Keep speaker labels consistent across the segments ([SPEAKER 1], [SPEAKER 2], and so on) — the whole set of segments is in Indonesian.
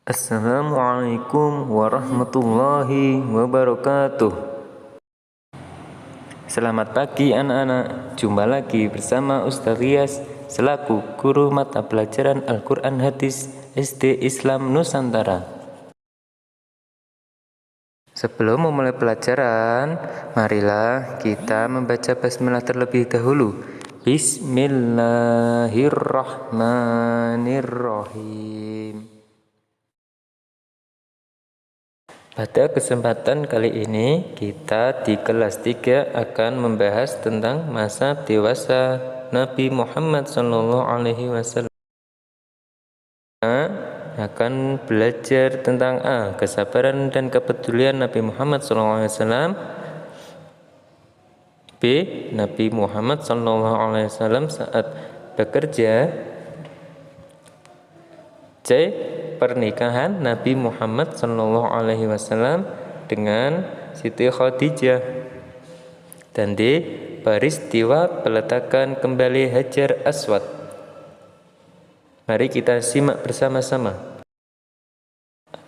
[SPEAKER 1] Assalamualaikum warahmatullahi wabarakatuh. Selamat pagi anak-anak. Jumpa lagi bersama Ustaz Riyas selaku guru mata pelajaran Al-Quran Hadis SD Islam Nusantara. Sebelum memulai pelajaran, marilah kita membaca basmalah terlebih dahulu. Bismillahirrahmanirrahim. Pada kesempatan kali ini kita di kelas 3 akan membahas tentang masa dewasa Nabi Muhammad SAW. Akan belajar tentang kesabaran dan kepedulian Nabi Muhammad SAW. B. Nabi Muhammad SAW saat bekerja. C. Pernikahan Nabi Muhammad SAW dengan Siti Khadijah. Dan D. Peristiwa peletakan kembali Hajar Aswad. Mari kita simak bersama-sama.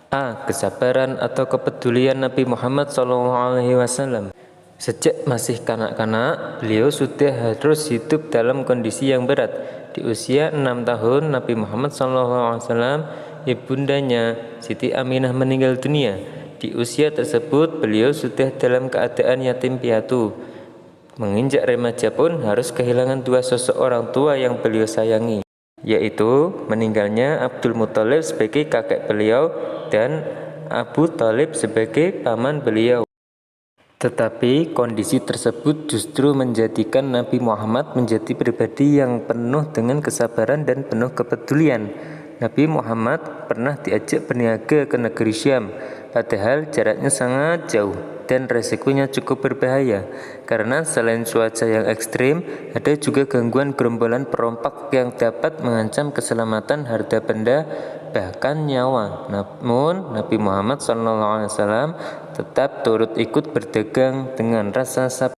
[SPEAKER 1] A. Kesabaran atau kepedulian Nabi Muhammad SAW. Sejak masih kanak-kanak, beliau sudah harus hidup dalam kondisi yang berat. Di usia 6 tahun, Nabi Muhammad SAW, ibundanya Siti Aminah meninggal dunia. Di usia tersebut, beliau sudah dalam keadaan yatim piatu. Menginjak remaja pun harus kehilangan dua sosok orang tua yang beliau sayangi, yaitu meninggalnya Abdul Muthalib sebagai kakek beliau dan Abu Thalib sebagai paman beliau. Tetapi kondisi tersebut justru menjadikan Nabi Muhammad menjadi pribadi yang penuh dengan kesabaran dan penuh kepedulian. Nabi Muhammad pernah diajak berniaga ke negeri Syam, padahal jaraknya sangat jauh dan resikonya cukup berbahaya. Karena selain cuaca yang ekstrim, ada juga gangguan gerombolan perompak yang dapat mengancam keselamatan harta benda, bahkan nyawa. Namun Nabi Muhammad SAW tetap turut ikut berdagang dengan rasa sabar,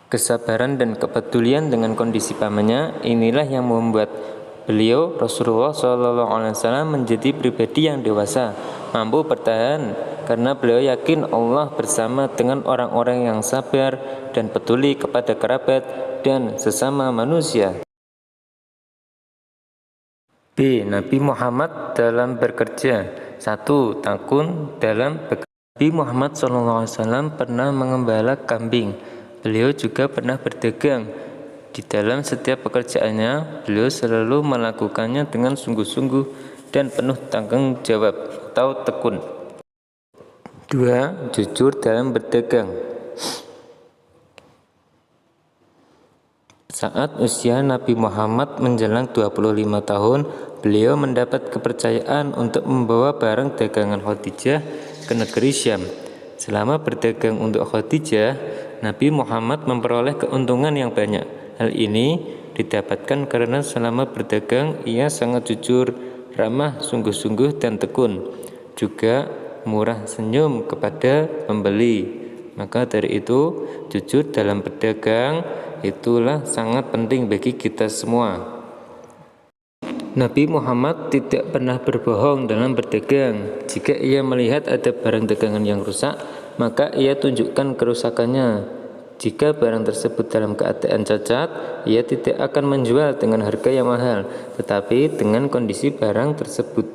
[SPEAKER 1] kesabaran dan kepedulian dengan kondisi pamannya. Inilah yang membuat beliau Rasulullah SAW menjadi pribadi yang dewasa, mampu bertahan karena beliau yakin Allah bersama dengan orang-orang yang sabar dan peduli kepada kerabat dan sesama manusia. B. Nabi Muhammad dalam bekerja. 1. Takun dalam bekerja. Nabi Muhammad SAW pernah mengembala kambing. Beliau juga pernah berdagang. Di dalam setiap pekerjaannya, beliau selalu melakukannya dengan sungguh-sungguh dan penuh tanggung jawab atau tekun. 2. Jujur dalam berdagang. Saat usia Nabi Muhammad menjelang 25 tahun, beliau mendapat kepercayaan untuk membawa barang dagangan Khadijah ke negeri Syam. Selama berdagang untuk Khadijah, Nabi Muhammad memperoleh keuntungan yang banyak. Hal ini didapatkan karena selama berdagang ia sangat jujur, ramah, sungguh-sungguh dan tekun. Juga murah senyum kepada pembeli. Maka dari itu, jujur dalam berdagang itulah sangat penting bagi kita semua. Nabi Muhammad tidak pernah berbohong dalam berdagang. Jika ia melihat ada barang dagangan yang rusak, maka ia tunjukkan kerusakannya. Jika barang tersebut dalam keadaan cacat, ia tidak akan menjual dengan harga yang mahal, tetapi dengan kondisi barang tersebut.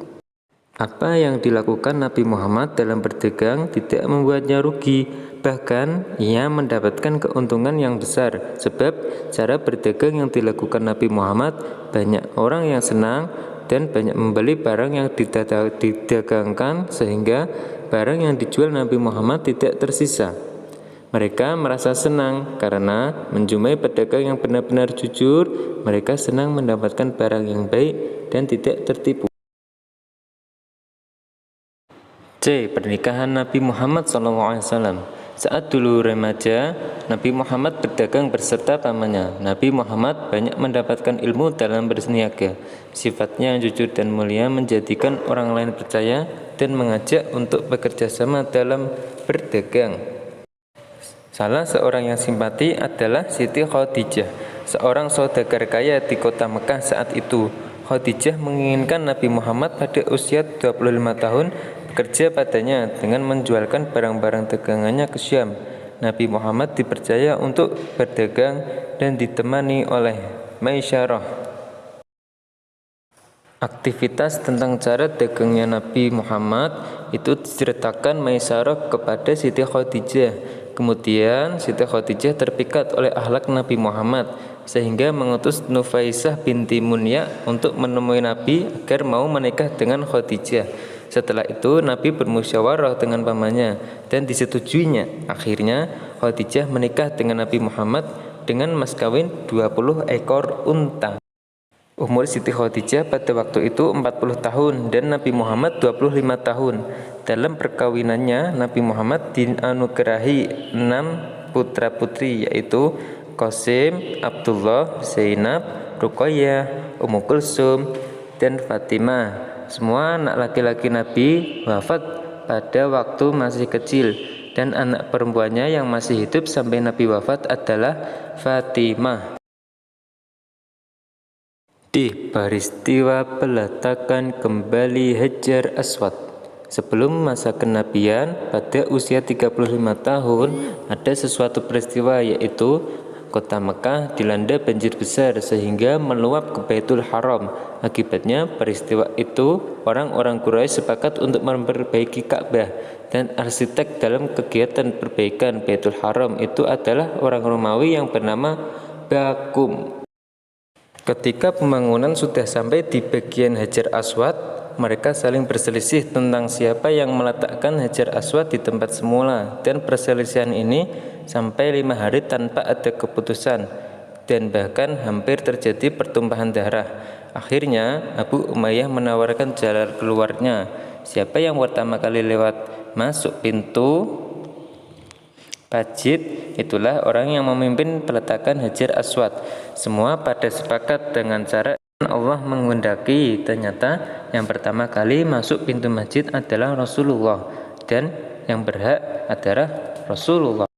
[SPEAKER 1] Apa yang dilakukan Nabi Muhammad dalam berdagang tidak membuatnya rugi, bahkan ia mendapatkan keuntungan yang besar. Sebab cara berdagang yang dilakukan Nabi Muhammad, banyak orang yang senang dan banyak membeli barang yang didagangkan, sehingga barang yang dijual Nabi Muhammad tidak tersisa. Mereka merasa senang karena menjumpai pedagang yang benar-benar jujur. Mereka senang mendapatkan barang yang baik dan tidak tertipu. C. Pernikahan Nabi Muhammad SAW. Saat dulu remaja, Nabi Muhammad berdagang beserta pamannya. Nabi Muhammad banyak mendapatkan ilmu dalam berniaga. Sifatnya yang jujur dan mulia menjadikan orang lain percaya dan mengajak untuk bekerja sama dalam berdagang. Salah seorang yang simpati adalah Siti Khadijah, seorang saudagar kaya di kota Mekah saat itu. Khadijah menginginkan Nabi Muhammad pada usia 25 tahun bekerja padanya dengan menjualkan barang-barang dagangannya ke Syam. Nabi Muhammad dipercaya untuk berdagang dan ditemani oleh Maisyarah. Aktivitas tentang cara dagangnya Nabi Muhammad itu diceritakan Maisyarah kepada Siti Khadijah. Kemudian Siti Khadijah terpikat oleh akhlak Nabi Muhammad sehingga mengutus Nufaisah binti Munya untuk menemui Nabi agar mau menikah dengan Khadijah. Setelah itu Nabi bermusyawarah dengan pamannya dan disetujuinya. Akhirnya Khadijah menikah dengan Nabi Muhammad dengan mas kawin 20 ekor unta. Umur Siti Khadijah pada waktu itu 40 tahun dan Nabi Muhammad 25 tahun. Dalam perkawinannya Nabi Muhammad dianugerahi 6 putra-putri yaitu Qasim, Abdullah, Zainab, Ruqayyah, Ummu Kulsum, dan Fatimah. Semua anak laki-laki Nabi wafat pada waktu masih kecil dan anak perempuannya yang masih hidup sampai Nabi wafat adalah Fatimah. Di peristiwa peletakan kembali Hajar Aswad. Sebelum masa kenabian, pada usia 35 tahun, ada sesuatu peristiwa yaitu kota Mekah dilanda banjir besar sehingga meluap ke Baitul Haram. Akibatnya peristiwa itu, orang-orang Quraisy sepakat untuk memperbaiki Ka'bah dan arsitek dalam kegiatan perbaikan Baitul Haram itu adalah orang Romawi yang bernama Bakum. Ketika pembangunan sudah sampai di bagian Hajar Aswad, mereka saling berselisih tentang siapa yang meletakkan Hajar Aswad di tempat semula, dan perselisihan ini sampai 5 hari tanpa ada keputusan dan bahkan hampir terjadi pertumpahan darah. Akhirnya Abu Umayyah menawarkan jalan keluarnya. Siapa yang pertama kali lewat masuk pintu Pajit, itulah orang yang memimpin peletakan Hajar Aswad. Semua pada sepakat dengan cara Allah menghendaki. Ternyata yang pertama kali masuk pintu masjid adalah Rasulullah dan yang berhak adalah Rasulullah.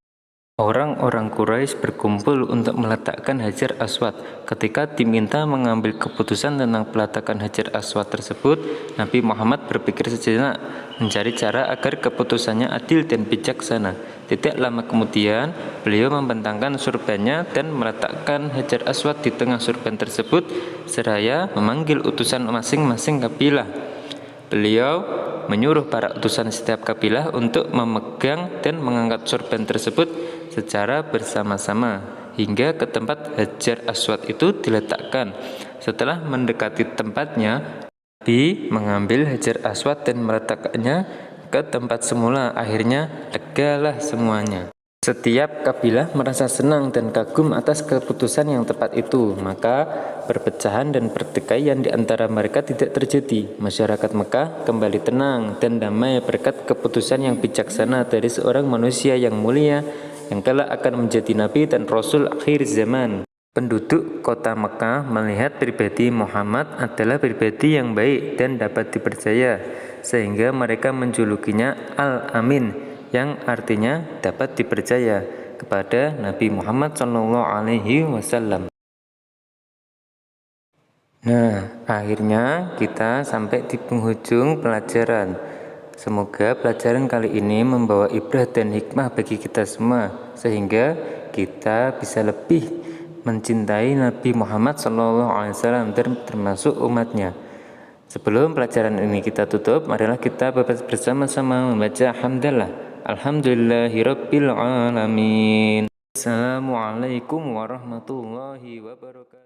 [SPEAKER 1] Orang-orang Quraisy berkumpul untuk meletakkan Hajar Aswad. Ketika diminta mengambil keputusan tentang peletakan Hajar Aswad tersebut, Nabi Muhammad berpikir sejenak, mencari cara agar keputusannya adil dan bijaksana. Tidak lama kemudian, beliau membentangkan surbannya dan meletakkan Hajar Aswad di tengah surban tersebut, seraya memanggil utusan masing-masing kabilah. Beliau menyuruh para utusan setiap kabilah untuk memegang dan mengangkat surban tersebut secara bersama-sama hingga ke tempat Hajar Aswad itu diletakkan. Setelah mendekati tempatnya, Nabi mengambil Hajar Aswad dan meletakkannya ke tempat semula. Akhirnya legalah semuanya. Setiap kabilah merasa senang dan kagum atas keputusan yang tepat itu, maka perpecahan dan pertikaian di antara mereka tidak terjadi. Masyarakat Mekah kembali tenang dan damai berkat keputusan yang bijaksana dari seorang manusia yang mulia yang kelak akan menjadi nabi dan rasul akhir zaman. Penduduk kota Mekah melihat pribadi Muhammad adalah pribadi yang baik dan dapat dipercaya, sehingga mereka menjulukinya Al-Amin, yang artinya dapat dipercaya, kepada Nabi Muhammad SAW. Nah, akhirnya kita sampai di penghujung pelajaran. Semoga pelajaran kali ini membawa ibrah dan hikmah bagi kita semua, sehingga kita bisa lebih mencintai Nabi Muhammad SAW dan termasuk umatnya. Sebelum pelajaran ini kita tutup, marilah kita bersama-sama membaca hamdalah. Alhamdulillahirabbil alamin. Assalamualaikum warahmatullahi wabarakatuh.